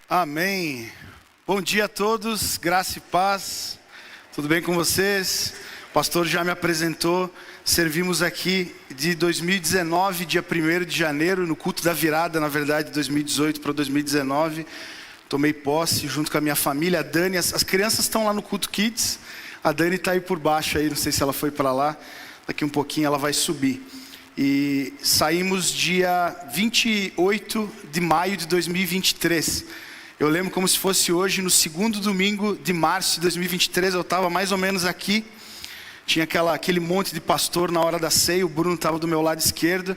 Amém. Bom dia a todos, graça e paz. Tudo bem com vocês? O pastor já me apresentou. Servimos aqui de 2019, dia 1º de janeiro, no culto da virada, na verdade, 2018 para 2019. Tomei posse junto com a minha família, a Dani. As crianças estão lá no culto Kids. A Dani está aí por baixo, aí, não sei se ela foi para lá. Daqui um pouquinho ela vai subir. E saímos dia 28 de maio de 2023. Eu lembro como se fosse hoje, no segundo domingo de março de 2023, eu estava mais ou menos aqui. Tinha aquele monte de pastor na hora da ceia, o Bruno estava do meu lado esquerdo.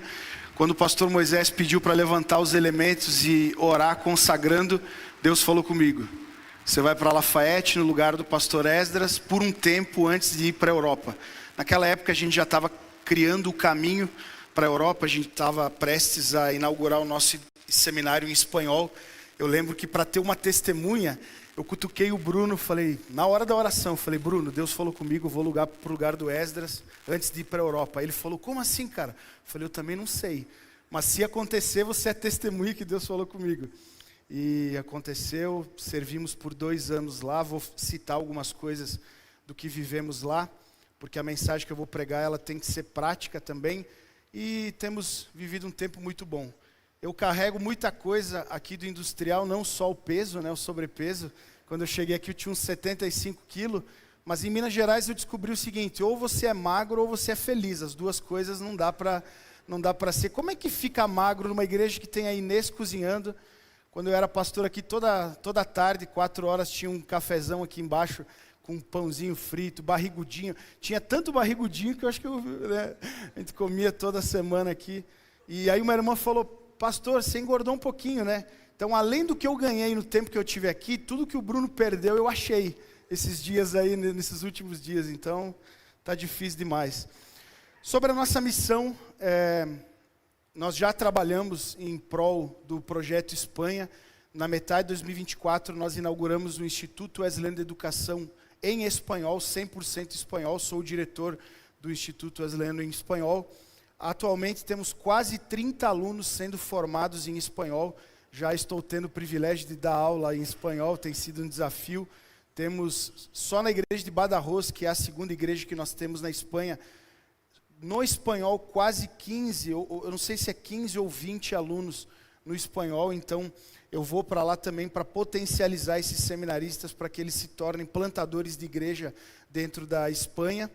Quando o pastor Moisés pediu para levantar os elementos e orar consagrando, Deus falou comigo: você vai para Lafayette, no lugar do pastor Esdras, por um tempo antes de ir para a Europa. Naquela época a gente já estava criando o caminho para a Europa, a gente estava prestes a inaugurar o nosso seminário em espanhol. Eu lembro que para ter uma testemunha, eu cutuquei o Bruno, falei, na hora da oração, falei, Bruno, Deus falou comigo, eu vou para o lugar do Esdras antes de ir para a Europa. Aí ele falou, como assim, cara? Eu falei, eu também não sei, mas se acontecer, você é testemunha que Deus falou comigo. E aconteceu, servimos por 2 anos lá, vou citar algumas coisas do que vivemos lá, porque a mensagem que eu vou pregar, ela tem que ser prática também, e temos vivido um tempo muito bom. Eu carrego muita coisa aqui do industrial, não só o peso, o sobrepeso. Quando eu cheguei aqui eu tinha uns 75 quilos, mas em Minas Gerais eu descobri o seguinte, ou você é magro ou você é feliz, as duas coisas não dá para ser. Como é que fica magro numa igreja que tem a Inês cozinhando? Quando eu era pastor aqui, toda tarde, 4 horas, tinha um cafezão aqui embaixo, com um pãozinho frito, barrigudinho. Tinha tanto barrigudinho que eu acho que a gente comia toda semana aqui. E aí uma irmã falou, pastor, você engordou um pouquinho, né? Então, além do que eu ganhei no tempo que eu tive aqui, tudo que o Bruno perdeu, eu achei esses dias aí, nesses últimos dias. Então, tá difícil demais. Sobre a nossa missão, nós já trabalhamos em prol do Projeto Espanha. Na metade de 2024, nós inauguramos o Instituto Wesleyano de Educação em espanhol, 100% espanhol. Sou o diretor do Instituto Wesleyano em espanhol. Atualmente temos quase 30 alunos sendo formados em espanhol. Já estou tendo o privilégio de dar aula em espanhol, tem sido um desafio. Temos, só na igreja de Badajoz, que é a segunda igreja que nós temos na Espanha, no espanhol quase 15, eu não sei se é 15 ou 20 alunos no espanhol. Então eu vou para lá também para potencializar esses seminaristas, para que eles se tornem plantadores de igreja dentro da Espanha.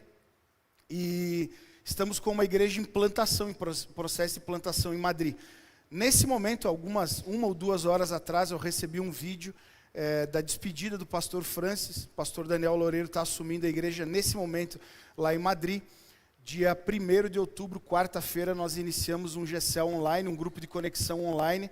E estamos com uma igreja em plantação, em processo de plantação em Madrid. Nesse momento, 1 ou 2 horas atrás, eu recebi um vídeo da despedida do pastor Francis. O pastor Daniel Loureiro está assumindo a igreja nesse momento lá em Madrid. Dia 1º de outubro, quarta-feira, nós iniciamos um GCL online, um grupo de conexão online.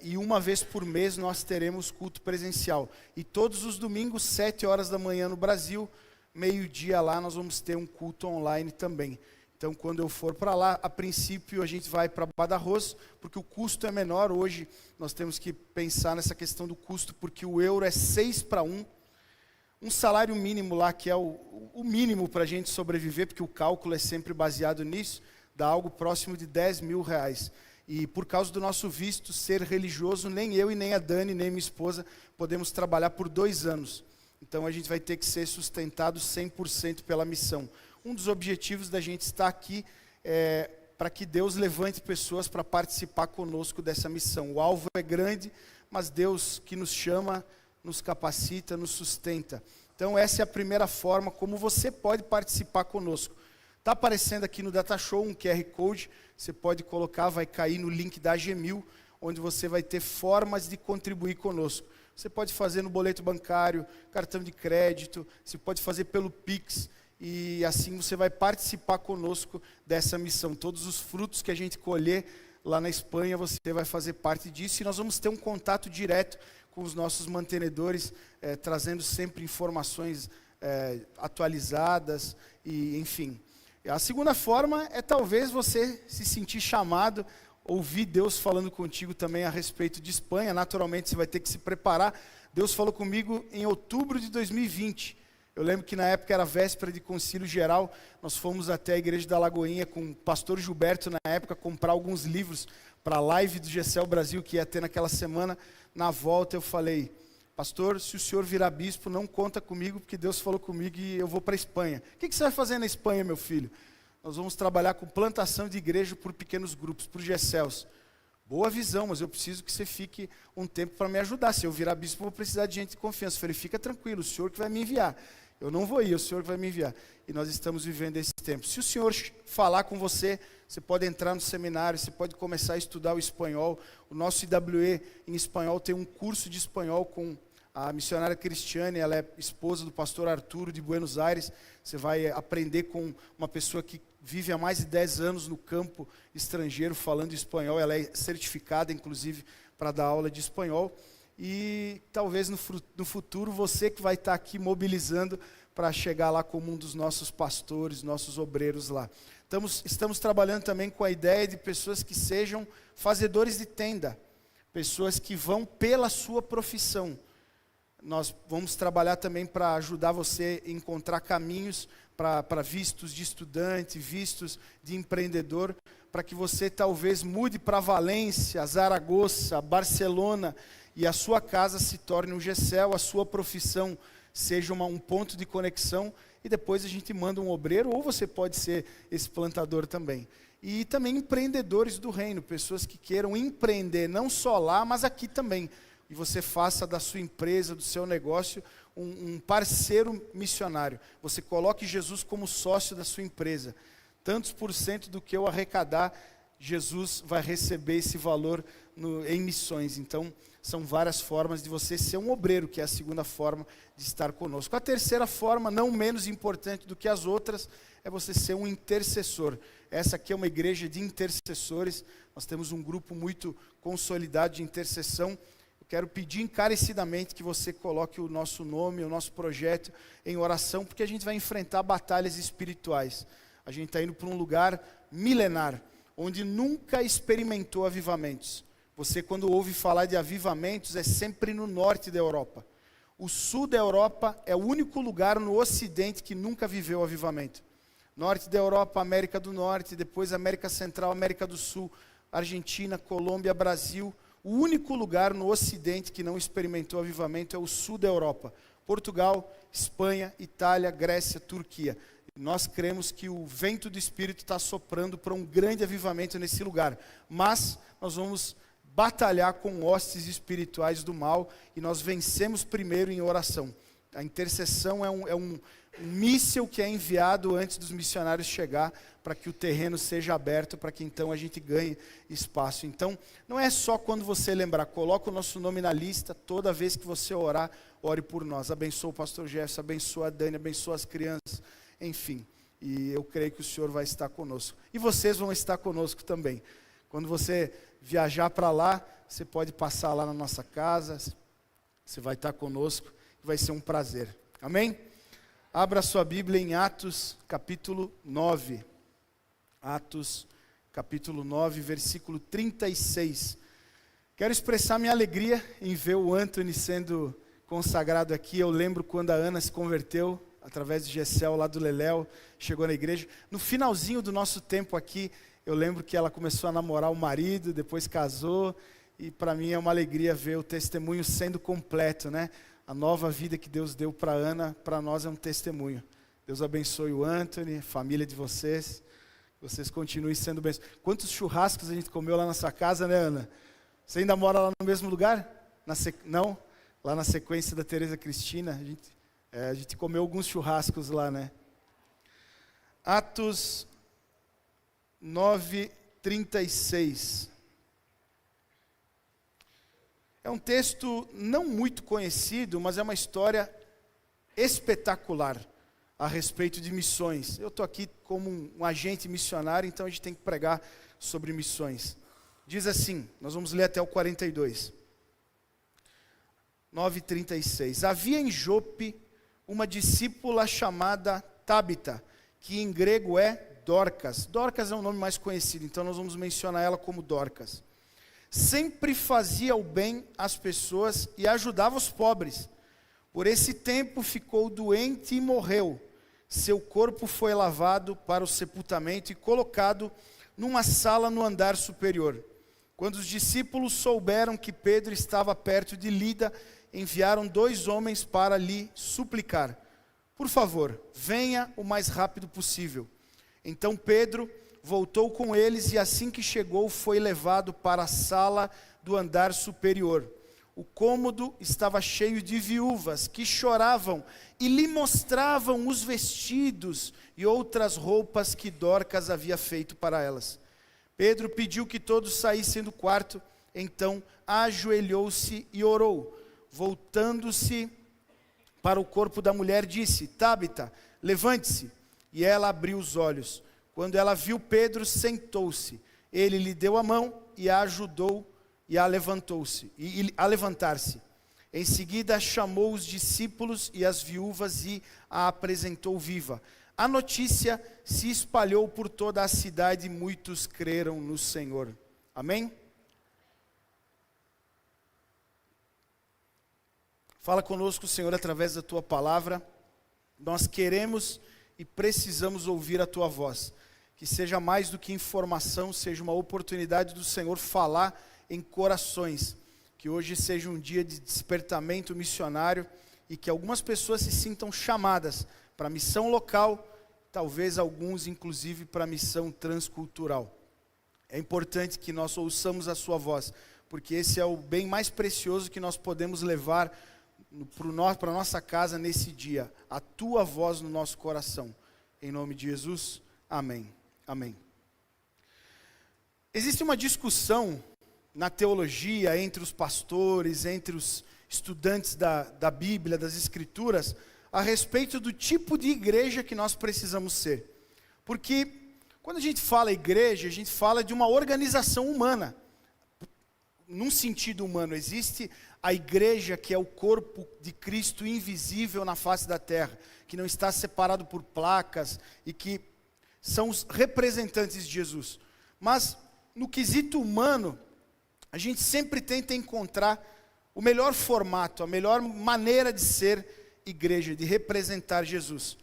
E uma vez por mês nós teremos culto presencial. E todos os domingos, 7 horas da manhã no Brasil, meio-dia lá, nós vamos ter um culto online também. Então, quando eu for para lá, a princípio a gente vai para Badajoz, porque o custo é menor. Hoje nós temos que pensar nessa questão do custo, porque o euro é 6-1. Um salário mínimo lá, que é o mínimo para a gente sobreviver, porque o cálculo é sempre baseado nisso, dá algo próximo de 10 mil reais. E por causa do nosso visto ser religioso, nem eu e nem a Dani, nem minha esposa, podemos trabalhar por 2 anos. Então a gente vai ter que ser sustentado 100% pela missão. Um dos objetivos da gente estar aqui é para que Deus levante pessoas para participar conosco dessa missão. O alvo é grande, mas Deus que nos chama, nos capacita, nos sustenta. Então essa é a primeira forma como você pode participar conosco. Está aparecendo aqui no Data Show um QR Code, você pode colocar, vai cair no link da AG1000, onde você vai ter formas de contribuir conosco. Você pode fazer no boleto bancário, cartão de crédito, você pode fazer pelo Pix, e assim você vai participar conosco dessa missão. Todos os frutos que a gente colher lá na Espanha, você vai fazer parte disso, e nós vamos ter um contato direto com os nossos mantenedores, trazendo sempre informações atualizadas, e enfim. A segunda forma é talvez você se sentir chamado, ouvir Deus falando contigo também a respeito de Espanha. Naturalmente você vai ter que se preparar. Deus falou comigo em outubro de 2020. Eu lembro que na época era véspera de concílio geral, nós fomos até a igreja da Lagoinha com o pastor Gilberto na época comprar alguns livros para a live do GCL Brasil que ia ter naquela semana. Na volta eu falei: pastor, se o senhor virar bispo, não conta comigo, porque Deus falou comigo e eu vou para a Espanha. O que você vai fazer na Espanha, meu filho? Nós vamos trabalhar com plantação de igreja por pequenos grupos, por GCLs. Boa visão, mas eu preciso que você fique um tempo para me ajudar. Se eu virar bispo, eu vou precisar de gente de confiança. Eu falei: fica tranquilo, o senhor que vai me enviar. Eu não vou ir, é o senhor que vai me enviar. E nós estamos vivendo esse tempo. Se o senhor falar com você, você pode entrar no seminário, você pode começar a estudar o espanhol. O nosso IWE em espanhol tem um curso de espanhol com a missionária Cristiane, ela é esposa do pastor Arturo de Buenos Aires. Você vai aprender com uma pessoa que vive há mais de 10 anos no campo estrangeiro falando espanhol. Ela é certificada, inclusive, para dar aula de espanhol. E talvez no futuro você que vai estar aqui mobilizando para chegar lá como um dos nossos pastores, nossos obreiros lá. Estamos trabalhando também com a ideia de pessoas que sejam fazedores de tenda, pessoas que vão pela sua profissão. Nós vamos trabalhar também para ajudar você a encontrar caminhos para vistos de estudante, vistos de empreendedor, para que você talvez mude para Valência, Zaragoza, Barcelona, e a sua casa se torne um GCL, a sua profissão seja um ponto de conexão, e depois a gente manda um obreiro, ou você pode ser esse plantador também. E também empreendedores do reino, pessoas que queiram empreender, não só lá, mas aqui também. E você faça da sua empresa, do seu negócio, um parceiro missionário. Você coloque Jesus como sócio da sua empresa. Tantos por cento do que eu arrecadar, Jesus vai receber esse valor em missões. Então, são várias formas de você ser um obreiro, que é a segunda forma de estar conosco. A terceira forma, não menos importante do que as outras, é você ser um intercessor. Essa aqui é uma igreja de intercessores. Nós temos um grupo muito consolidado de intercessão. Eu quero pedir encarecidamente que você coloque o nosso nome, o nosso projeto em oração, porque a gente vai enfrentar batalhas espirituais. A gente está indo para um lugar milenar, onde nunca experimentou avivamentos. Você, quando ouve falar de avivamentos, é sempre no norte da Europa. O sul da Europa é o único lugar no ocidente que nunca viveu avivamento. Norte da Europa, América do Norte, depois América Central, América do Sul, Argentina, Colômbia, Brasil. O único lugar no ocidente que não experimentou avivamento é o sul da Europa. Portugal, Espanha, Itália, Grécia, Turquia. Nós cremos que o vento do Espírito está soprando para um grande avivamento nesse lugar. Mas nós vamos batalhar com hostes espirituais do mal, e nós vencemos primeiro em oração. A intercessão é um míssil que é enviado antes dos missionários chegar, para que o terreno seja aberto, para que então a gente ganhe espaço. Então, não é só quando você lembrar, coloca o nosso nome na lista, toda vez que você orar, ore por nós. Abençoa o pastor Jefferson, abençoa a Dani, abençoa as crianças, enfim. E eu creio que o Senhor vai estar conosco. E vocês vão estar conosco também. Quando você viajar para lá, você pode passar lá na nossa casa, você vai estar conosco, vai ser um prazer. Amém? Abra sua Bíblia em Atos, capítulo 9. Atos, capítulo 9, versículo 36. Quero expressar minha alegria em ver o Anthony sendo consagrado aqui. Eu lembro quando a Ana se converteu, através de GCL lá do Leléu, chegou na igreja. No finalzinho do nosso tempo aqui, eu lembro que ela começou a namorar o marido, depois casou, e para mim é uma alegria ver o testemunho sendo completo, né? A nova vida que Deus deu para Ana, para nós é um testemunho. Deus abençoe o Anthony, a família de vocês, vocês continuem sendo abençoados. Quantos churrascos a gente comeu lá na sua casa, né, Ana? Você ainda mora lá no mesmo lugar? Não? Lá na sequência da Tereza Cristina, a gente comeu alguns churrascos lá, né? Atos 9:36. É um texto não muito conhecido, mas é uma história espetacular a respeito de missões. Eu estou aqui como um agente missionário, então a gente tem que pregar sobre missões. Diz assim, nós vamos ler até o 42. 9:36. Havia em Jope uma discípula chamada Tabita, que em grego é Dorcas. Dorcas é um nome mais conhecido, então nós vamos mencionar ela como Dorcas. Sempre fazia o bem às pessoas e ajudava os pobres. Por esse tempo ficou doente e morreu. Seu corpo foi lavado para o sepultamento e colocado numa sala no andar superior. Quando os discípulos souberam que Pedro estava perto de Lida, enviaram 2 homens para lhe suplicar: por favor, venha o mais rápido possível. Então Pedro voltou com eles e assim que chegou foi levado para a sala do andar superior. O cômodo estava cheio de viúvas que choravam e lhe mostravam os vestidos e outras roupas que Dorcas havia feito para elas. Pedro pediu que todos saíssem do quarto, então ajoelhou-se e orou. Voltando-se para o corpo da mulher, disse: Tábita, levante-se. E ela abriu os olhos. Quando ela viu Pedro, sentou-se. Ele lhe deu a mão e a ajudou a levantar-se. Em seguida chamou os discípulos e as viúvas e a apresentou viva. A notícia se espalhou por toda a cidade e muitos creram no Senhor. Amém? Fala conosco, Senhor, através da Tua palavra. Nós queremos e precisamos ouvir a Tua voz. Que seja mais do que informação, seja uma oportunidade do Senhor falar em corações. Que hoje seja um dia de despertamento missionário e que algumas pessoas se sintam chamadas para a missão local, talvez alguns inclusive para a missão transcultural. É importante que nós ouçamos a Sua voz, porque esse é o bem mais precioso que nós podemos levar para a nossa casa nesse dia, a Tua voz no nosso coração. Em nome de Jesus, amém. Amém. Existe uma discussão na teologia entre os pastores, entre os estudantes da Bíblia, das Escrituras, a respeito do tipo de igreja que nós precisamos ser. Porque quando a gente fala igreja, a gente fala de uma organização humana. Num sentido humano, existe a igreja que é o corpo de Cristo invisível na face da terra, que não está separado por placas e que são os representantes de Jesus. Mas no quesito humano, a gente sempre tenta encontrar o melhor formato, a melhor maneira de ser igreja, de representar Jesus.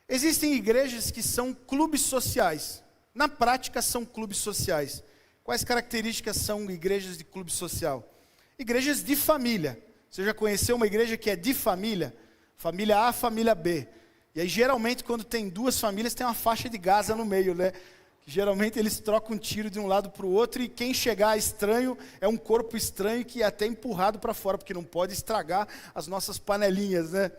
Existem igrejas que são clubes sociais. Na prática, são clubes sociais. Quais características são igrejas de clube social? Igrejas de família. Você já conheceu uma igreja que é de família? Família A, família B. E aí, geralmente, quando tem 2 famílias, tem uma faixa de Gaza no meio, né? Geralmente, eles trocam um tiro de um lado para o outro e quem chegar estranho é um corpo estranho que é até empurrado para fora, porque não pode estragar as nossas panelinhas, né?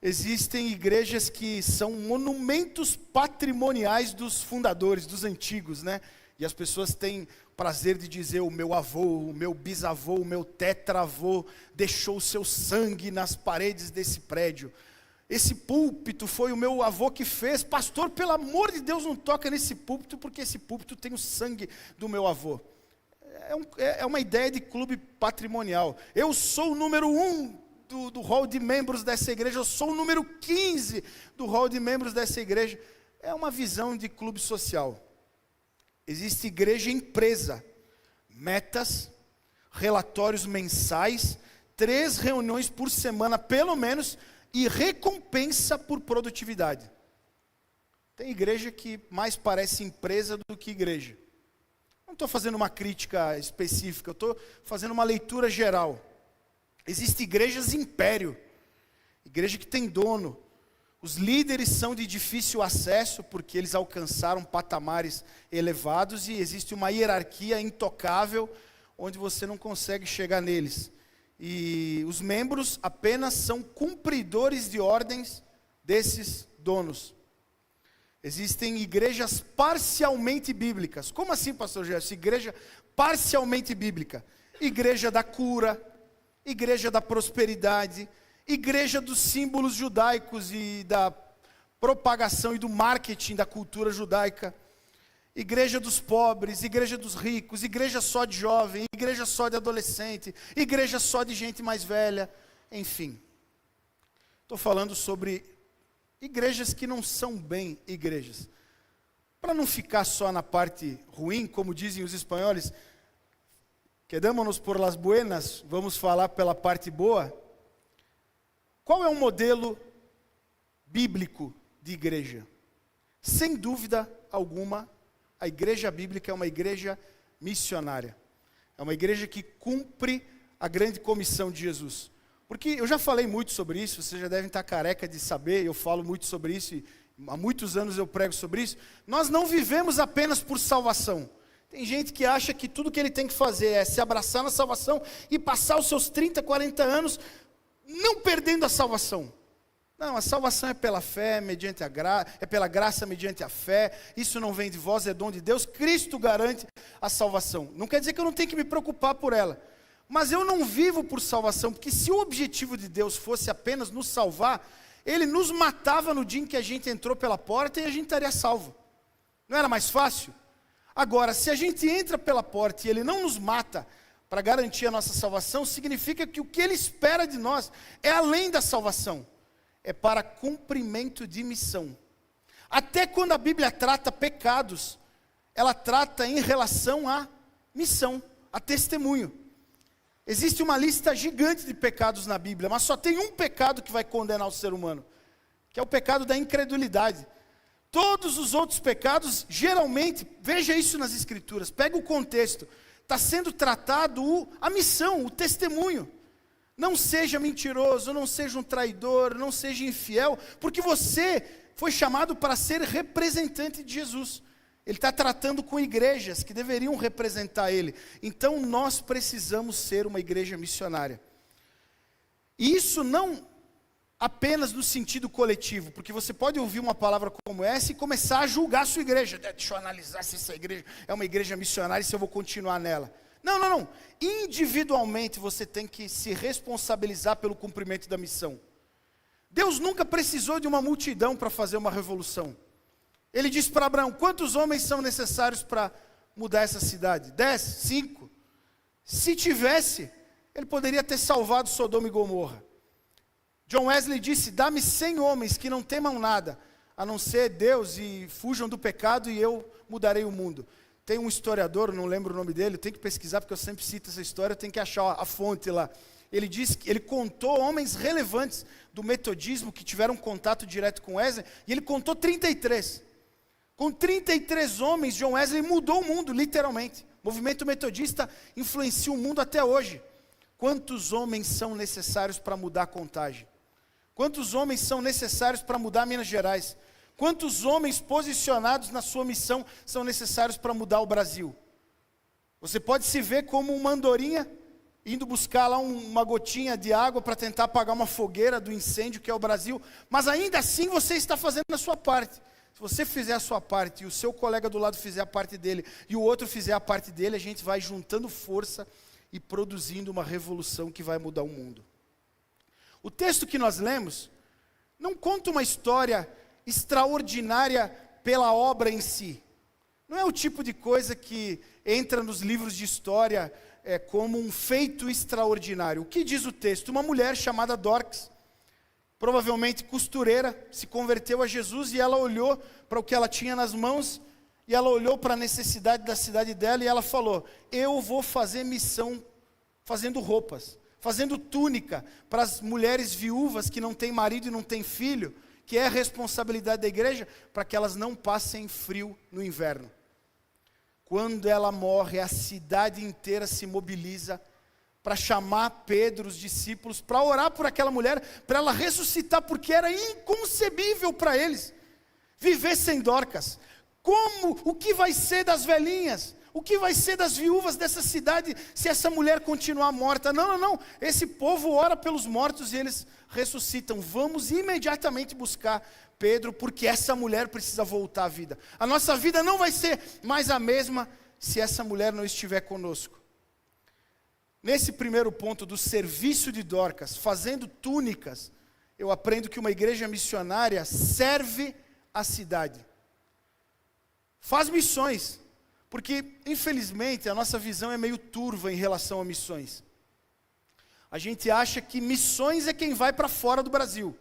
Existem igrejas que são monumentos patrimoniais dos fundadores, dos antigos, né? E as pessoas têm prazer de dizer: o meu avô, o meu bisavô, o meu tetravô deixou o seu sangue nas paredes desse prédio. Esse púlpito foi o meu avô que fez. Pastor, pelo amor de Deus, não toca nesse púlpito, porque esse púlpito tem o sangue do meu avô. É uma ideia de clube patrimonial. Eu sou o número 1 do hall de membros dessa igreja, eu sou o número 15 do hall de membros dessa igreja. É uma visão de clube social. Existe igreja empresa, metas, relatórios mensais, 3 reuniões por semana, pelo menos, e recompensa por produtividade. Tem igreja que mais parece empresa do que igreja. Não estou fazendo uma crítica específica, eu estou fazendo uma leitura geral. Existem igrejas império, igreja que tem dono. Os líderes são de difícil acesso, porque eles alcançaram patamares elevados e existe uma hierarquia intocável, onde você não consegue chegar neles. E os membros apenas são cumpridores de ordens desses donos. Existem igrejas parcialmente bíblicas. Como assim, pastor Gerson? Igreja parcialmente bíblica. Igreja da cura, igreja da prosperidade, igreja dos símbolos judaicos e da propagação e do marketing da cultura judaica. Igreja dos pobres, igreja dos ricos, igreja só de jovem, igreja só de adolescente, igreja só de gente mais velha, enfim. Estou falando sobre igrejas que não são bem igrejas. Para não ficar só na parte ruim, como dizem os espanhóis, quedémonos por las buenas, vamos falar pela parte boa. Qual é o modelo bíblico de igreja? Sem dúvida alguma, a igreja bíblica é uma igreja missionária. É uma igreja que cumpre a grande comissão de Jesus. Porque eu já falei muito sobre isso, vocês já devem estar careca de saber, eu falo muito sobre isso, e há muitos anos eu prego sobre isso. Nós não vivemos apenas por salvação. Tem gente que acha que tudo que ele tem que fazer é se abraçar na salvação e passar os seus 30, 40 anos não perdendo a salvação. Não, a salvação é pela fé, mediante a é pela graça mediante a fé. Isso não vem de vós, é dom de Deus. Cristo garante a salvação. Não quer dizer que eu não tenho que me preocupar por ela. Mas eu não vivo por salvação, porque se o objetivo de Deus fosse apenas nos salvar, Ele nos matava no dia em que a gente entrou pela porta e a gente estaria salvo. Não era mais fácil? Agora, se a gente entra pela porta e Ele não nos mata para garantir a nossa salvação, significa que o que Ele espera de nós é além da salvação. É para cumprimento de missão. Até quando a Bíblia trata pecados, ela trata em relação à missão, a testemunho. Existe uma lista gigante de pecados na Bíblia, mas só tem um pecado que vai condenar o ser humano, que é o pecado da incredulidade. Todos os outros pecados, geralmente, veja isso nas Escrituras, pega o contexto, está sendo tratado a missão, o testemunho. Não seja mentiroso, não seja um traidor, não seja infiel, porque você foi chamado para ser representante de Jesus. Ele está tratando com igrejas que deveriam representar Ele. Então nós precisamos ser uma igreja missionária. E isso não apenas no sentido coletivo, porque você pode ouvir uma palavra como essa e começar a julgar a sua igreja. Deixa eu analisar se essa igreja é uma igreja missionária e se eu vou continuar nela. Não. Individualmente você tem que se responsabilizar pelo cumprimento da missão. Deus nunca precisou de uma multidão para fazer uma revolução. Ele disse para Abraão, quantos homens são necessários para mudar essa cidade? 10? 5? Se tivesse, ele poderia ter salvado Sodoma e Gomorra. John Wesley disse, dá-me 100 homens que não temam nada, a não ser Deus e fujam do pecado e eu mudarei o mundo. Tem um historiador, não lembro o nome dele, eu tenho que pesquisar porque eu sempre cito essa história, eu tenho que achar a fonte lá. Ele disse que ele contou homens relevantes do metodismo que tiveram contato direto com Wesley, e ele contou 33. Com 33 homens, John Wesley mudou o mundo, literalmente. O movimento metodista influencia o mundo até hoje. Quantos homens são necessários para mudar a Contagem? Quantos homens são necessários para mudar Minas Gerais? Quantos homens posicionados na sua missão são necessários para mudar o Brasil? Você pode se ver como uma andorinha, indo buscar lá uma gotinha de água para tentar apagar uma fogueira do incêndio que é o Brasil, mas ainda assim você está fazendo a sua parte. Se você fizer a sua parte e o seu colega do lado fizer a parte dele e o outro fizer a parte dele, a gente vai juntando força e produzindo uma revolução que vai mudar o mundo. O texto que nós lemos não conta uma história extraordinária pela obra em si. Não é o tipo de coisa que entra nos livros de história como um feito extraordinário. O que diz o texto? Uma mulher chamada Dorcas, provavelmente costureira, se converteu a Jesus e ela olhou para o que ela tinha nas mãos e ela olhou para a necessidade da cidade dela e ela falou, eu vou fazer missão fazendo roupas, fazendo túnica para as mulheres viúvas que não têm marido e não têm filho, que é a responsabilidade da igreja, para que elas não passem frio no inverno. Quando ela morre, a cidade inteira se mobiliza para chamar Pedro, os discípulos, para orar por aquela mulher, para ela ressuscitar, porque era inconcebível para eles viver sem Dorcas. Como? O que vai ser das velhinhas? O que vai ser das viúvas dessa cidade se essa mulher continuar morta? Não. Esse povo ora pelos mortos e eles ressuscitam. Vamos imediatamente buscar Pedro, porque essa mulher precisa voltar à vida. A nossa vida não vai ser mais a mesma se essa mulher não estiver conosco. Nesse primeiro ponto do serviço de Dorcas, fazendo túnicas, eu aprendo que uma igreja missionária serve a cidade. Faz missões. Porque, infelizmente, a nossa visão é meio turva em relação a missões. A gente acha que missões é quem vai para fora do Brasil.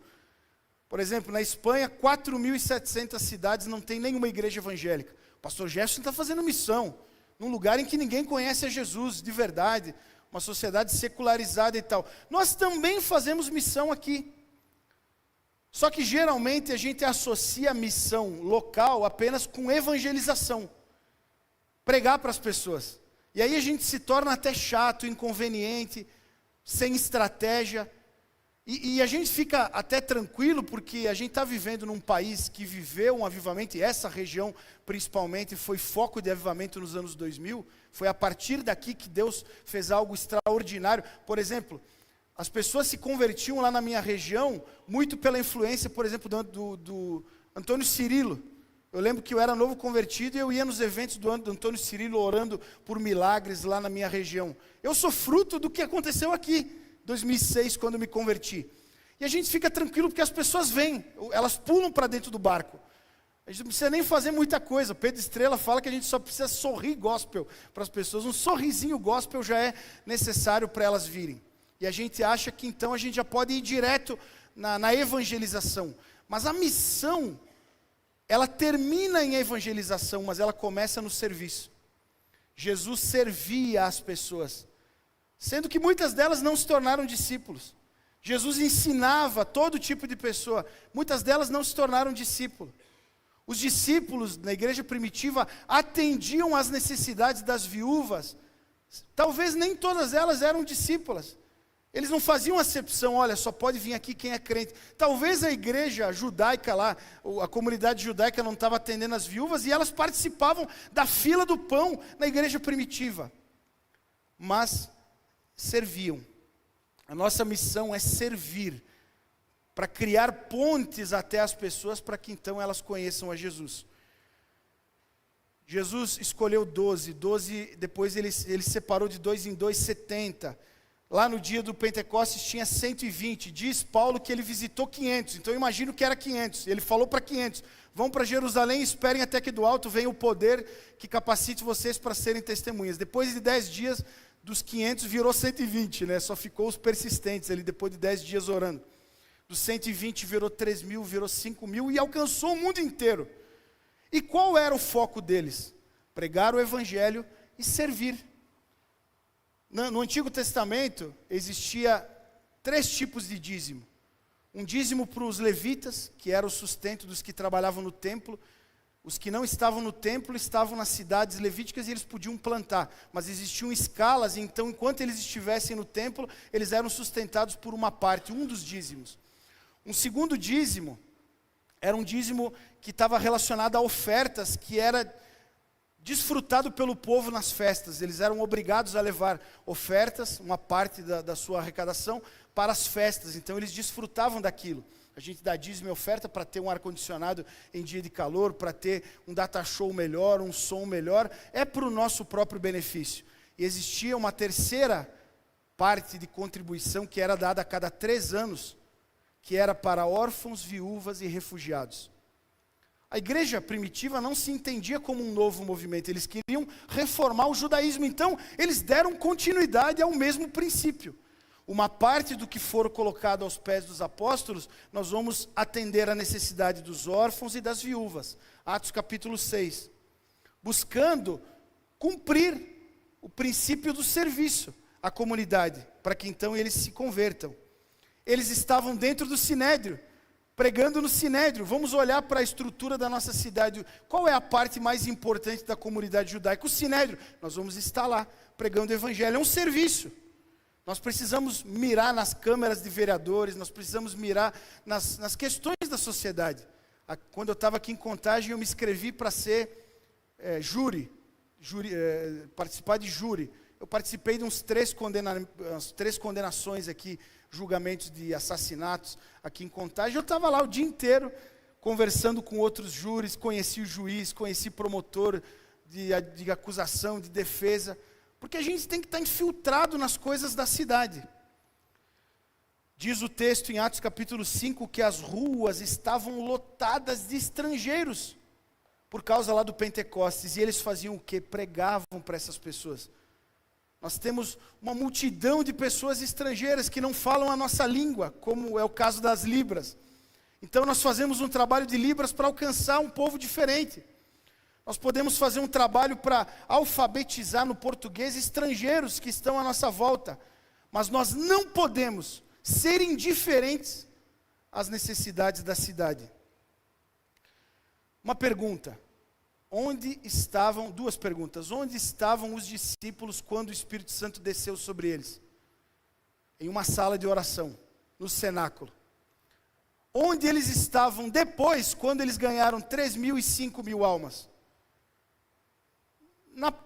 Por exemplo, na Espanha, 4.700 cidades não tem nenhuma igreja evangélica. O pastor Jefferson está fazendo missão, num lugar em que ninguém conhece a Jesus de verdade, uma sociedade secularizada e tal. Nós também fazemos missão aqui. Só que, geralmente, a gente associa a missão local apenas com evangelização. Pregar para as pessoas. E aí a gente se torna até chato, inconveniente, sem estratégia. E a gente fica até tranquilo, porque a gente está vivendo num país que viveu um avivamento, e essa região principalmente foi foco de avivamento nos anos 2000. Foi a partir daqui que Deus fez algo extraordinário. Por exemplo, as pessoas se convertiam lá na minha região muito pela influência, por exemplo, do Antônio Cirilo. Eu lembro que eu era novo convertido e eu ia nos eventos do Antônio Cirilo orando por milagres lá na minha região. Eu sou fruto do que aconteceu aqui, 2006, quando eu me converti. E a gente fica tranquilo porque as pessoas vêm, elas pulam para dentro do barco. A gente não precisa nem fazer muita coisa. Pedro Estrela fala que a gente só precisa sorrir gospel para as pessoas. Um sorrisinho gospel já é necessário para elas virem. E a gente acha que então a gente já pode ir direto na evangelização. Mas a missão, ela termina em evangelização, mas ela começa no serviço. Jesus servia as pessoas, sendo que muitas delas não se tornaram discípulos. Jesus ensinava todo tipo de pessoa, muitas delas não se tornaram discípulos. Os discípulos na igreja primitiva atendiam às necessidades das viúvas. Talvez nem todas elas eram discípulas. Eles não faziam acepção, olha, só pode vir aqui quem é crente. Talvez a igreja judaica lá, a comunidade judaica não estava atendendo as viúvas e elas participavam da fila do pão na igreja primitiva. Mas serviam. A nossa missão é servir, para criar pontes até as pessoas, para que então elas conheçam a Jesus. Jesus escolheu 12, depois ele separou de 2 em 2, 70. Lá no dia do Pentecostes tinha 120, diz Paulo que ele visitou 500, então eu imagino que era 500, ele falou para 500, vão para Jerusalém e esperem até que do alto venha o poder que capacite vocês para serem testemunhas. Depois de 10 dias, dos 500 virou 120, né? Só ficou os persistentes ali, depois de 10 dias orando. Dos 120 virou 3 mil, virou 5 mil e alcançou o mundo inteiro. E qual era o foco deles? Pregar o evangelho e servir. No Antigo Testamento, existia 3 tipos de dízimo. Um dízimo para os levitas, que era o sustento dos que trabalhavam no templo. Os que não estavam no templo estavam nas cidades levíticas e eles podiam plantar. Mas existiam escalas, então enquanto eles estivessem no templo, eles eram sustentados por uma parte, um dos dízimos. Um segundo dízimo, era um dízimo que estava relacionado a ofertas, que era desfrutado pelo povo nas festas. Eles eram obrigados a levar ofertas, uma parte da sua arrecadação, para as festas. Então eles desfrutavam daquilo. A gente dá dízimo e oferta para ter um ar-condicionado em dia de calor, para ter um data show melhor, um som melhor. É para o nosso próprio benefício. E existia uma terceira parte de contribuição que era dada a cada 3 anos, que era para órfãos, viúvas e refugiados. A igreja primitiva não se entendia como um novo movimento, eles queriam reformar o judaísmo, então eles deram continuidade ao mesmo princípio. Uma parte do que for colocado aos pés dos apóstolos, nós vamos atender a necessidade dos órfãos e das viúvas. Atos capítulo 6. Buscando cumprir o princípio do serviço à comunidade, para que então eles se convertam. Eles estavam dentro do Sinédrio, pregando no Sinédrio. Vamos olhar para a estrutura da nossa cidade. Qual é a parte mais importante da comunidade judaica? O Sinédrio. Nós vamos estar lá, pregando o evangelho. É um serviço. Nós precisamos mirar nas câmaras de vereadores, nós precisamos mirar nas questões da sociedade. Quando eu estava aqui em Contagem, eu me inscrevi para ser participar de júri. Eu participei de umas 3 condenações aqui, julgamentos de assassinatos aqui em Contagem. Eu estava lá o dia inteiro, conversando com outros júris, conheci o juiz, conheci promotor de acusação, de defesa, porque a gente tem que estar infiltrado nas coisas da cidade. Diz o texto em Atos capítulo 5 que as ruas estavam lotadas de estrangeiros, por causa lá do Pentecostes, e eles faziam o quê? Pregavam para essas pessoas. Nós temos uma multidão de pessoas estrangeiras que não falam a nossa língua, como é o caso das Libras. Então nós fazemos um trabalho de Libras para alcançar um povo diferente. Nós podemos fazer um trabalho para alfabetizar no português estrangeiros que estão à nossa volta. Mas nós não podemos ser indiferentes às necessidades da cidade. Uma pergunta: Onde estavam, duas perguntas, onde estavam os discípulos quando o Espírito Santo desceu sobre eles? Em uma sala de oração, no cenáculo. Onde eles estavam depois, quando eles ganharam 3.000 e 5.000 almas?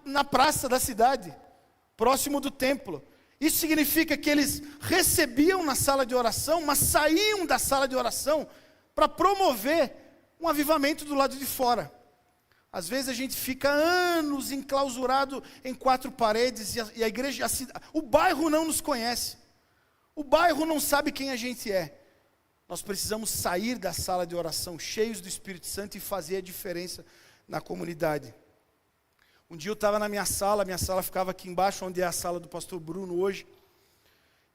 Na praça da cidade, próximo do templo. Isso significa que eles recebiam na sala de oração, mas saíam da sala de oração para promover um avivamento do lado de fora. Às vezes a gente fica anos enclausurado em 4 paredes e a igreja, o bairro não nos conhece. O bairro não sabe quem a gente é. Nós precisamos sair da sala de oração cheios do Espírito Santo e fazer a diferença na comunidade. Um dia eu estava na minha sala ficava aqui embaixo, onde é a sala do pastor Bruno hoje.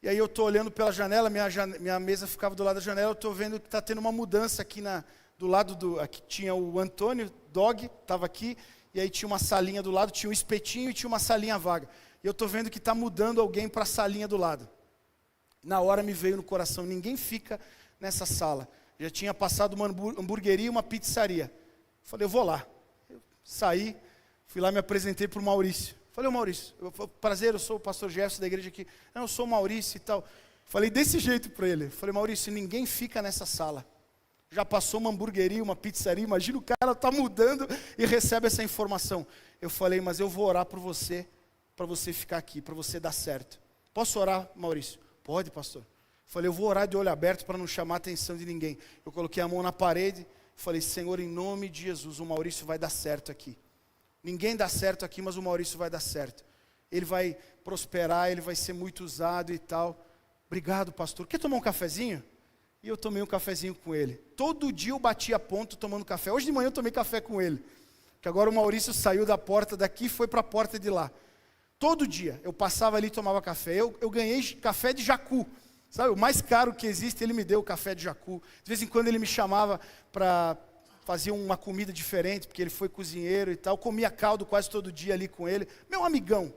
E aí eu estou olhando pela janela, minha mesa ficava do lado da janela, eu estou vendo que está tendo uma mudança aqui do lado aqui tinha o Antônio, Dog, estava aqui, e aí tinha uma salinha do lado, tinha um espetinho e tinha uma salinha vaga. E eu estou vendo que está mudando alguém para a salinha do lado. Na hora me veio no coração, ninguém fica nessa sala. Já tinha passado uma hamburgueria e uma pizzaria. Falei, eu vou lá. Eu saí, fui lá, me apresentei para o Maurício. Falei, ô Maurício, prazer, eu sou o pastor Jefferson da igreja aqui. Não, eu sou o Maurício e tal. Falei desse jeito para ele. Falei, Maurício, ninguém fica nessa sala. Já passou uma hamburgueria, uma pizzaria, imagina o cara está mudando e recebe essa informação. Eu falei, mas eu vou orar por você, para você ficar aqui, para você dar certo. Posso orar, Maurício? Pode, pastor. Falei, eu vou orar de olho aberto para não chamar a atenção de ninguém. Eu coloquei a mão na parede, falei, Senhor, em nome de Jesus, o Maurício vai dar certo aqui. Ninguém dá certo aqui, mas o Maurício vai dar certo. Ele vai prosperar, ele vai ser muito usado e tal. Obrigado, pastor. Quer tomar um cafezinho? E eu tomei um cafezinho com ele. Todo dia eu batia ponto tomando café. Hoje de manhã eu tomei café com ele. Que agora o Maurício saiu da porta daqui e foi para a porta de lá. Todo dia eu passava ali e tomava café. Eu ganhei café de jacu. Sabe, o mais caro que existe, ele me deu o café de jacu. De vez em quando ele me chamava para fazer uma comida diferente, porque ele foi cozinheiro e tal. Eu comia caldo quase todo dia ali com ele. Meu amigão.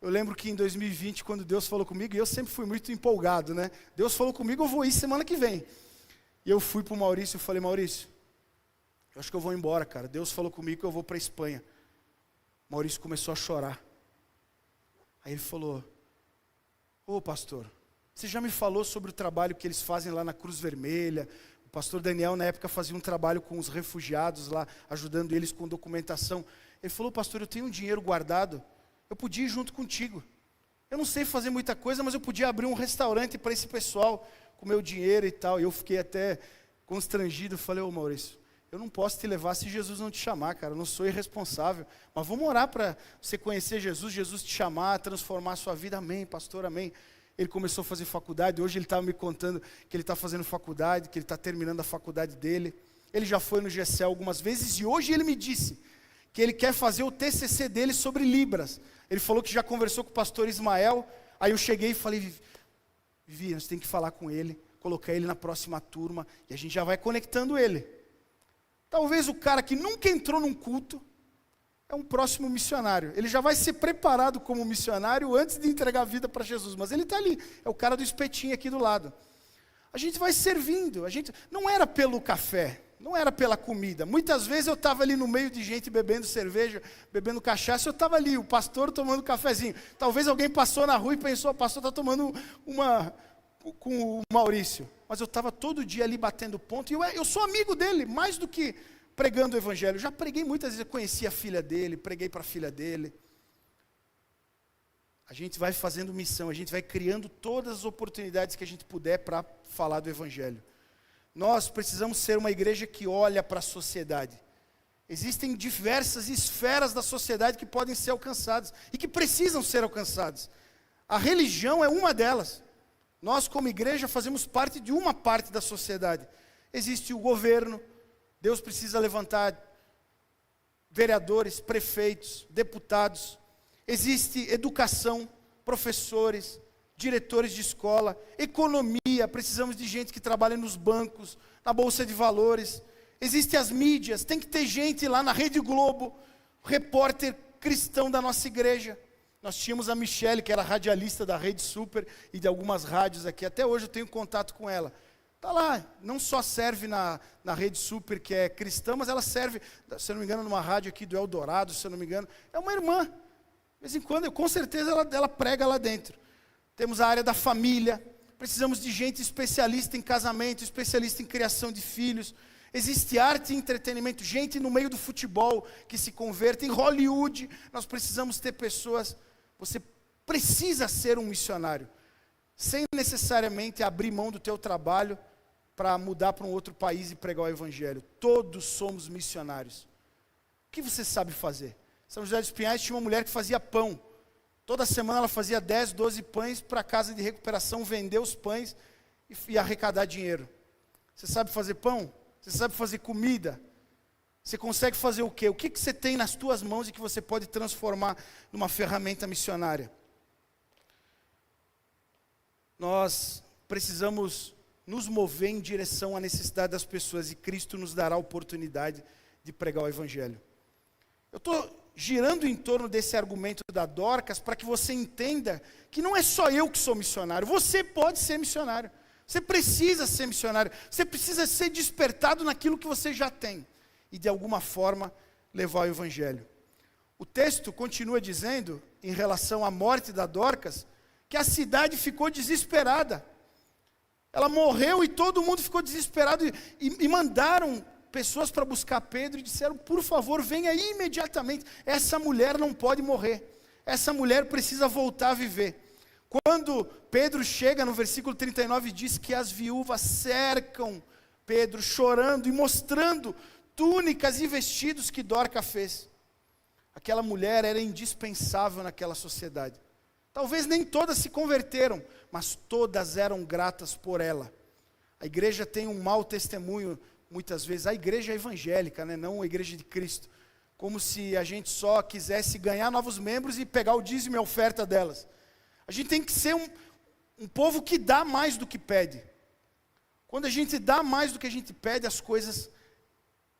Eu lembro que em 2020, quando Deus falou comigo, e eu sempre fui muito empolgado, né? Deus falou comigo, eu vou ir semana que vem. E eu fui para o Maurício e falei, Maurício, eu acho que eu vou embora, cara. Deus falou comigo que eu vou para a Espanha. O Maurício começou a chorar. Aí ele falou, ô pastor, você já me falou sobre o trabalho que eles fazem lá na Cruz Vermelha. O pastor Daniel, na época, fazia um trabalho com os refugiados lá, ajudando eles com documentação. Ele falou, pastor, eu tenho um dinheiro guardado, eu podia ir junto contigo. Eu não sei fazer muita coisa, mas eu podia abrir um restaurante para esse pessoal, com meu dinheiro e tal. E eu fiquei até constrangido, falei, ô Maurício, eu não posso te levar se Jesus não te chamar, cara, eu não sou irresponsável. Mas vamos orar para você conhecer Jesus, Jesus te chamar, transformar a sua vida. Amém, pastor, amém. Ele começou a fazer faculdade, hoje ele estava me contando que ele está fazendo faculdade, que ele está terminando a faculdade dele. Ele já foi no GCL algumas vezes e hoje ele me disse que ele quer fazer o TCC dele sobre Libras. Ele falou que já conversou com o pastor Ismael, aí eu cheguei e falei, Vivi, você tem que falar com ele, colocar ele na próxima turma, e a gente já vai conectando ele. Talvez o cara que nunca entrou num culto, é um próximo missionário. Ele já vai ser preparado como missionário antes de entregar a vida para Jesus, mas ele está ali, é o cara do espetinho aqui do lado. A gente vai servindo, não era pelo café, não era pela comida. Muitas vezes eu estava ali no meio de gente bebendo cerveja, bebendo cachaça, eu estava ali, o pastor tomando cafezinho. Talvez alguém passou na rua e pensou, o pastor está tomando uma com o Maurício. Mas eu estava todo dia ali batendo ponto, e eu sou amigo dele, mais do que pregando o evangelho. Já preguei muitas vezes, eu conheci a filha dele, preguei para a filha dele. A gente vai fazendo missão, a gente vai criando todas as oportunidades que a gente puder para falar do evangelho. Nós precisamos ser uma igreja que olha para a sociedade. Existem diversas esferas da sociedade que podem ser alcançadas e que precisam ser alcançadas. A religião é uma delas. Nós, como igreja, fazemos parte de uma parte da sociedade. Existe o governo, Deus precisa levantar vereadores, prefeitos, deputados. Existe educação, professores, diretores de escola, economia, precisamos de gente que trabalha nos bancos, na Bolsa de Valores. Existem as mídias, tem que ter gente lá na Rede Globo, repórter cristão da nossa igreja. Nós tínhamos a Michele, que era radialista da Rede Super e de algumas rádios aqui. Até hoje eu tenho contato com ela. Está lá, não só serve na Rede Super, que é cristã, mas ela serve, se eu não me engano, numa rádio aqui do Eldorado, se eu não me engano. É uma irmã. De vez em quando, com certeza, ela prega lá dentro. Temos a área da família. Precisamos de gente especialista em casamento, especialista em criação de filhos. Existe arte e entretenimento, gente no meio do futebol que se converte. Em Hollywood, nós precisamos ter pessoas. Você precisa ser um missionário, sem necessariamente abrir mão do teu trabalho para mudar para um outro país e pregar o evangelho. Todos somos missionários. O que você sabe fazer? São José dos Pinhais tinha uma mulher que fazia pão. Toda semana ela fazia 10, 12 pães para a casa de recuperação, vender os pães e arrecadar dinheiro. Você sabe fazer pão? Você sabe fazer comida? Você consegue fazer o quê? O que você tem nas tuas mãos e que você pode transformar numa ferramenta missionária? Nós precisamos nos mover em direção à necessidade das pessoas e Cristo nos dará a oportunidade de pregar o evangelho. Eu estou girando em torno desse argumento da Dorcas para que você entenda que não é só eu que sou missionário, você pode ser missionário, você precisa ser missionário, você precisa ser despertado naquilo que você já tem e de alguma forma levar o evangelho. O texto continua dizendo, em relação à morte da Dorcas, que a cidade ficou desesperada. Ela morreu e todo mundo ficou desesperado e mandaram pessoas para buscar Pedro e disseram, por favor, venha imediatamente, essa mulher não pode morrer, essa mulher precisa voltar a viver. Quando Pedro chega no versículo 39, diz que as viúvas cercam Pedro, chorando e mostrando túnicas e vestidos que Dorcas fez. Aquela mulher era indispensável naquela sociedade. Talvez nem todas se converteram, mas todas eram gratas por ela. A igreja tem um mau testemunho, muitas vezes, a igreja evangélica, né? Não a igreja de Cristo. Como se a gente só quisesse ganhar novos membros e pegar o dízimo e a oferta delas. A gente tem que ser um povo que dá mais do que pede. Quando a gente dá mais do que a gente pede, as coisas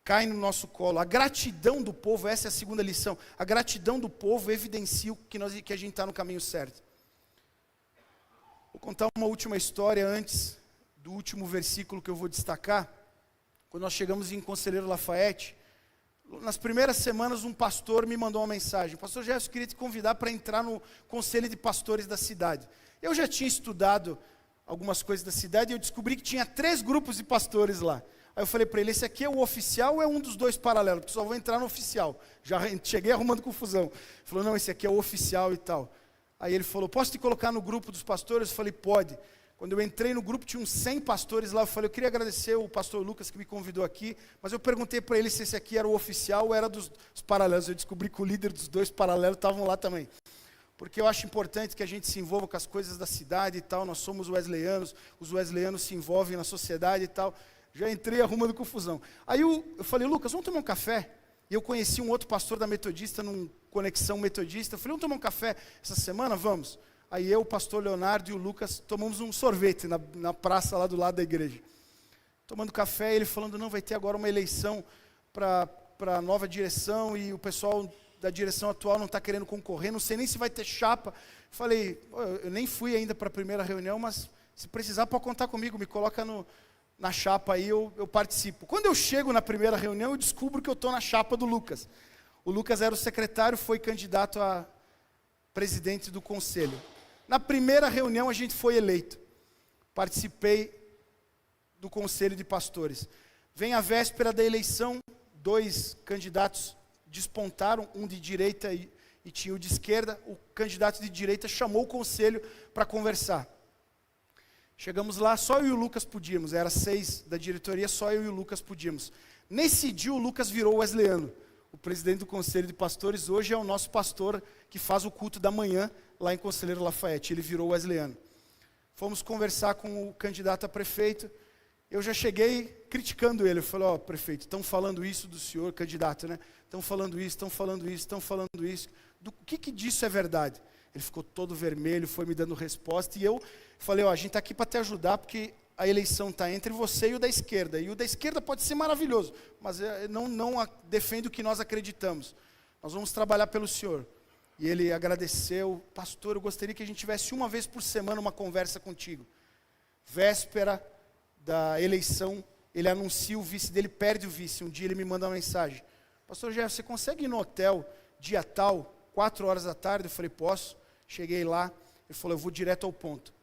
caem no nosso colo. A gratidão do povo, essa é a segunda lição, a gratidão do povo evidencia que a gente está no caminho certo. Vou contar uma última história antes do último versículo que eu vou destacar. Quando nós chegamos em Conselheiro Lafayette, nas primeiras semanas um pastor me mandou uma mensagem: pastor Gerson, eu queria te convidar para entrar no conselho de pastores da cidade. Eu já tinha estudado algumas coisas da cidade e eu descobri que tinha 3 grupos de pastores lá. Aí eu falei para ele, esse aqui é o oficial ou é um dos 2 paralelos? Porque só vou entrar no oficial. Já cheguei arrumando confusão. Ele falou, não, esse aqui é o oficial e tal. Aí ele falou, posso te colocar no grupo dos pastores? Eu falei, pode. Quando eu entrei no grupo, tinha uns 100 pastores lá. Eu falei, eu queria agradecer o pastor Lucas que me convidou aqui. Mas eu perguntei para ele se esse aqui era o oficial ou era dos paralelos. Eu descobri que o líder dos 2 paralelos estavam lá também. Porque eu acho importante que a gente se envolva com as coisas da cidade e tal. Nós somos wesleyanos, os wesleyanos se envolvem na sociedade e tal. Já entrei arrumando confusão. Aí eu falei, Lucas, vamos tomar um café? E eu conheci um outro pastor da Metodista, num Conexão Metodista. Eu falei, vamos tomar um café essa semana? Vamos. Aí eu, o pastor Leonardo e o Lucas tomamos um sorvete na praça lá do lado da igreja. Tomando café, ele falando, não, vai ter agora uma eleição para a nova direção e o pessoal da direção atual não está querendo concorrer, não sei nem se vai ter chapa. Falei, eu nem fui ainda para a primeira reunião, mas se precisar pode contar comigo, me coloca na chapa aí, eu participo. Quando eu chego na primeira reunião, eu descubro que eu estou na chapa do Lucas. O Lucas era o secretário, foi candidato a presidente do conselho. Na primeira reunião a gente foi eleito. Participei do conselho de pastores. Vem a véspera da eleição, 2 candidatos despontaram, um de direita e tinha o de esquerda. O candidato de direita chamou o conselho para conversar. Chegamos lá, só eu e o Lucas podíamos, era 6 da diretoria, só eu e o Lucas podíamos. Nesse dia o Lucas virou wesleyano. O presidente do conselho de pastores hoje é o nosso pastor que faz o culto da manhã lá em Conselheiro Lafayette, ele virou wesleyano. Fomos conversar com o candidato a prefeito, eu já cheguei criticando ele, eu falei, prefeito, estão falando isso do senhor, candidato, né? Estão falando isso, estão falando isso, estão falando isso. O que disso é verdade? Ele ficou todo vermelho, foi me dando resposta, e eu falei, a gente está aqui para te ajudar, porque a eleição está entre você e o da esquerda, e o da esquerda pode ser maravilhoso, mas não defende o que nós acreditamos. Nós vamos trabalhar pelo senhor. E ele agradeceu, pastor, eu gostaria que a gente tivesse uma vez por semana uma conversa contigo. Véspera da eleição, ele anuncia o vice dele, perde o vice. Um dia ele me manda uma mensagem: pastor Jeff, você consegue ir no hotel dia tal, 4 horas da tarde? Eu falei, posso. Cheguei lá, ele falou, eu vou direto ao ponto.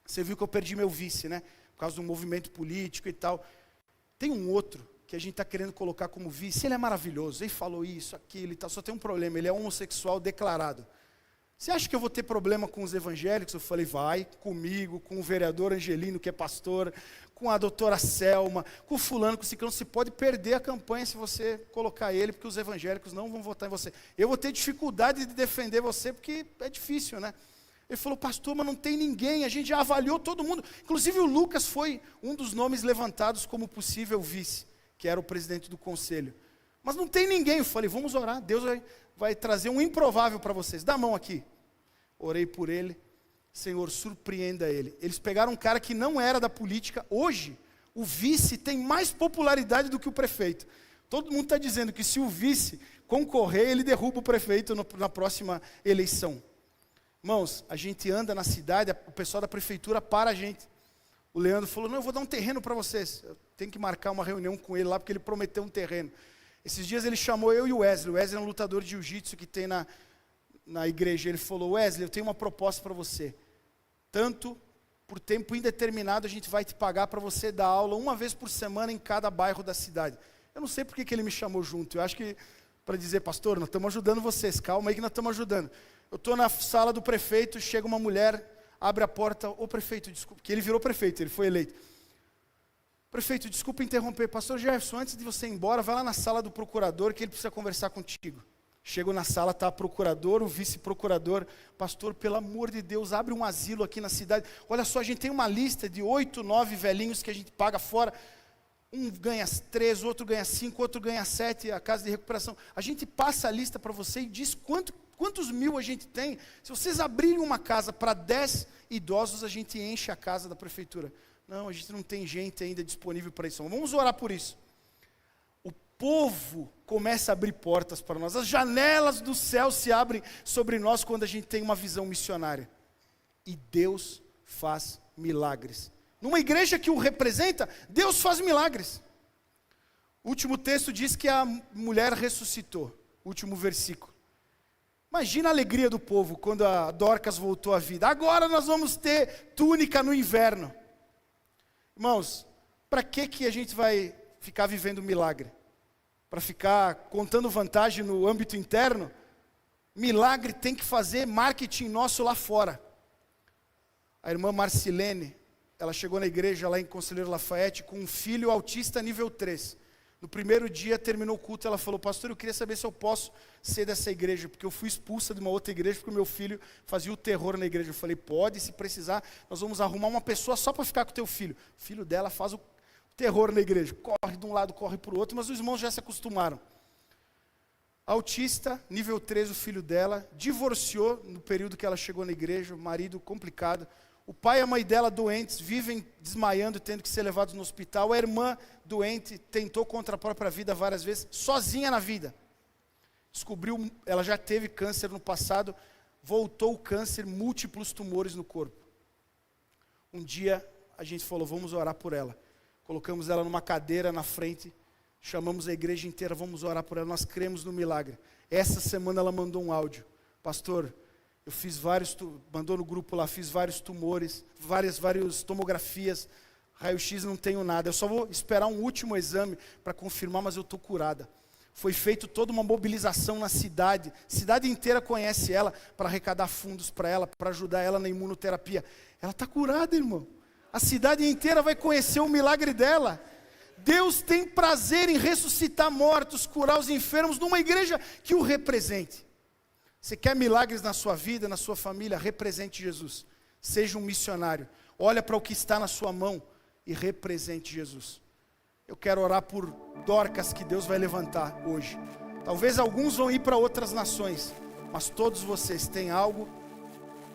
Você viu que eu perdi meu vice, né? Por causa do movimento político e tal. Tem um outro que a gente está querendo colocar como vice, ele é maravilhoso, ele falou isso, aquilo e tal, só tem um problema, ele é homossexual declarado. Você acha que eu vou ter problema com os evangélicos? Eu falei, vai, comigo, com o vereador Angelino, que é pastor, com a doutora Selma, com o fulano, com o ciclano. Você pode perder a campanha se você colocar ele, porque os evangélicos não vão votar em você. Eu vou ter dificuldade de defender você, porque é difícil, né? Ele falou, pastor, mas não tem ninguém, a gente já avaliou todo mundo. Inclusive o Lucas foi um dos nomes levantados como possível vice, que era o presidente do conselho. Mas não tem ninguém. Eu falei, vamos orar, Deus vai trazer um improvável para vocês. Dá a mão aqui. Orei por ele. Senhor, surpreenda ele. Eles pegaram um cara que não era da política. Hoje, o vice tem mais popularidade do que o prefeito. Todo mundo está dizendo que se o vice concorrer, ele derruba o prefeito na próxima eleição. Irmãos, a gente anda na cidade, o pessoal da prefeitura para a gente. O Leandro falou, não, eu vou dar um terreno para vocês. Eu tenho que marcar uma reunião com ele lá, porque ele prometeu um terreno. Esses dias ele chamou eu e o Wesley. O Wesley é um lutador de jiu-jitsu que tem na igreja. Ele falou, Wesley, eu tenho uma proposta para você. Tanto por tempo indeterminado a gente vai te pagar para você dar aula 1 vez por semana em cada bairro da cidade. Eu não sei por que ele me chamou junto. Eu acho que para dizer, pastor, nós estamos ajudando vocês. Calma aí que nós estamos ajudando. Eu estou na sala do prefeito, chega uma mulher, abre a porta. Ô prefeito, desculpa, que ele virou prefeito, ele foi eleito. Prefeito, desculpa interromper. Pastor Jefferson, antes de você ir embora, vai lá na sala do procurador que ele precisa conversar contigo. Chego na sala, está o procurador, o vice-procurador. Pastor, pelo amor de Deus, abre um asilo aqui na cidade. Olha só, a gente tem uma lista de 8, 9 velhinhos que a gente paga fora. Um ganha 3, outro ganha 5, outro ganha 7, a casa de recuperação. A gente passa a lista para você e diz quantos mil a gente tem. Se vocês abrirem uma casa para 10 idosos, a gente enche a casa da prefeitura. Não, a gente não tem gente ainda disponível para isso. Vamos orar por isso. O povo começa a abrir portas para nós. As janelas do céu se abrem sobre nós quando a gente tem uma visão missionária. E Deus faz milagres. Numa igreja que o representa, Deus faz milagres. O último texto diz que a mulher ressuscitou. Último versículo. Imagina a alegria do povo quando a Dorcas voltou à vida. Agora nós vamos ter túnica no inverno. Irmãos, para que a gente vai ficar vivendo milagre? Para ficar contando vantagem no âmbito interno? Milagre tem que fazer marketing nosso lá fora. A irmã Marcilene, ela chegou na igreja lá em Conselheiro Lafayette com um filho autista nível 3. No primeiro dia, terminou o culto, ela falou, pastor, eu queria saber se eu posso ser dessa igreja, porque eu fui expulsa de uma outra igreja, porque o meu filho fazia o terror na igreja. Eu falei, pode, se precisar, nós vamos arrumar uma pessoa só para ficar com o teu filho. O filho dela faz o terror na igreja, corre de um lado, corre para o outro, mas os irmãos já se acostumaram. Autista, nível 3, o filho dela, divorciou no período que ela chegou na igreja, marido complicado. O pai e a mãe dela doentes, vivem desmaiando, tendo que ser levados no hospital. A irmã doente, tentou contra a própria vida várias vezes, sozinha na vida. Descobriu, ela já teve câncer no passado, voltou o câncer, múltiplos tumores no corpo. Um dia, a gente falou, vamos orar por ela. Colocamos ela numa cadeira na frente, chamamos a igreja inteira, vamos orar por ela, nós cremos no milagre. Essa semana ela mandou um áudio. Pastor, eu fiz mandou no grupo lá, fiz vários tumores, várias tomografias, raio-x, não tenho nada. Eu só vou esperar um último exame para confirmar, mas eu estou curada. Foi feito toda uma mobilização na cidade. A cidade inteira conhece ela para arrecadar fundos para ela, para ajudar ela na imunoterapia. Ela está curada, irmão. A cidade inteira vai conhecer o milagre dela. Deus tem prazer em ressuscitar mortos, curar os enfermos, numa igreja que o represente. Você quer milagres na sua vida, na sua família? Represente Jesus. Seja um missionário. Olha para o que está na sua mão e represente Jesus. Eu quero orar por Dorcas que Deus vai levantar hoje. Talvez alguns vão ir para outras nações, mas todos vocês têm algo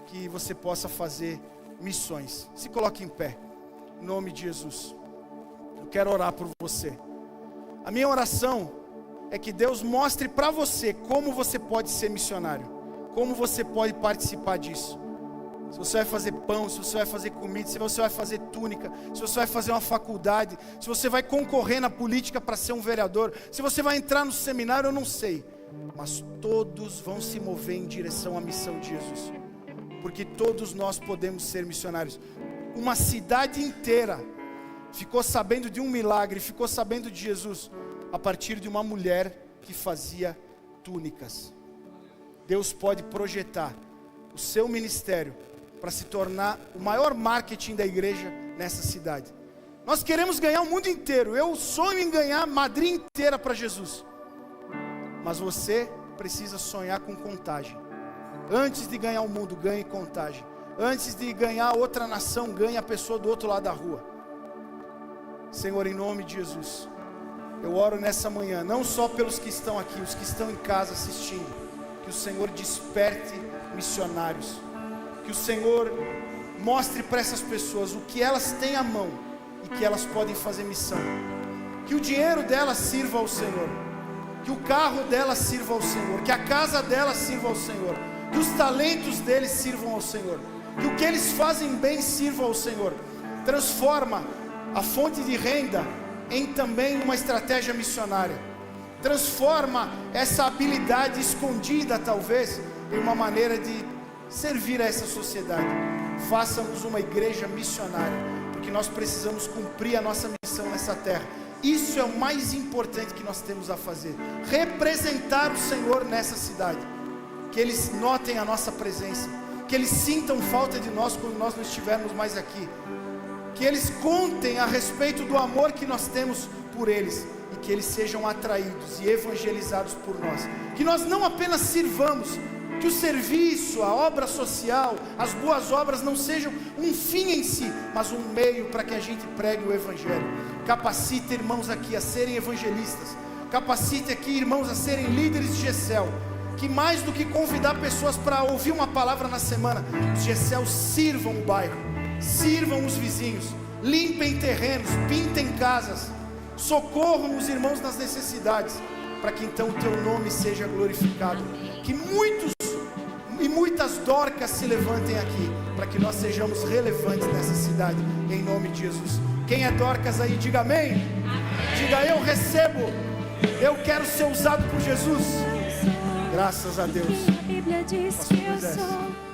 que você possa fazer missões. Se coloque em pé, em nome de Jesus. Eu quero orar por você. A minha oração é que Deus mostre para você como você pode ser missionário, como você pode participar disso. se você vai fazer pão, se você vai fazer comida, se você vai fazer túnica, se você vai fazer uma faculdade, se você vai concorrer na política para ser um vereador, se você vai entrar no seminário, eu não sei. Mas todos vão se mover em direção à missão de Jesus. Porque todos nós podemos ser missionários. Uma cidade inteira ficou sabendo de um milagre, ficou sabendo de Jesus, a partir de uma mulher que fazia túnicas. Deus pode projetar o seu ministério para se tornar o maior marketing da igreja nessa cidade. Nós queremos ganhar o mundo inteiro. Eu sonho em ganhar Madrid inteira para Jesus. Mas você precisa sonhar com contagem. Antes de ganhar o mundo, ganhe contagem. Antes de ganhar outra nação, ganhe a pessoa do outro lado da rua. Senhor, em nome de Jesus, eu oro nessa manhã, não só pelos que estão aqui, os que estão em casa assistindo, que o Senhor desperte missionários, que o Senhor mostre para essas pessoas o que elas têm à mão e que elas podem fazer missão, que o dinheiro delas sirva ao Senhor, que o carro delas sirva ao Senhor, que a casa delas sirva ao Senhor, que os talentos deles sirvam ao Senhor, que o que eles fazem bem sirva ao Senhor. Transforma a fonte de renda em também uma estratégia missionária. Transforma essa habilidade escondida talvez em uma maneira de servir a essa sociedade. Faça-nos uma igreja missionária, porque nós precisamos cumprir a nossa missão nessa terra. Isso é o mais importante que nós temos a fazer, representar o Senhor nessa cidade, que eles notem a nossa presença, que eles sintam falta de nós quando nós não estivermos mais aqui, que eles contem a respeito do amor que nós temos por eles, e que eles sejam atraídos e evangelizados por nós, que nós não apenas sirvamos, que o serviço, a obra social, as boas obras não sejam um fim em si, mas um meio para que a gente pregue o Evangelho. Capacite irmãos aqui a serem evangelistas, capacite aqui irmãos a serem líderes de GECEL, que mais do que convidar pessoas para ouvir uma palavra na semana, os GECEL sirvam o bairro, sirvam os vizinhos, limpem terrenos, pintem casas, socorram os irmãos nas necessidades, para que então o teu nome seja glorificado, que muitos e muitas Dorcas se levantem aqui, para que nós sejamos relevantes nessa cidade, em nome de Jesus. Quem é Dorcas aí, diga amém. Amém. Diga eu recebo, eu quero ser usado por Jesus. Graças a Deus. A Bíblia diz que eu sou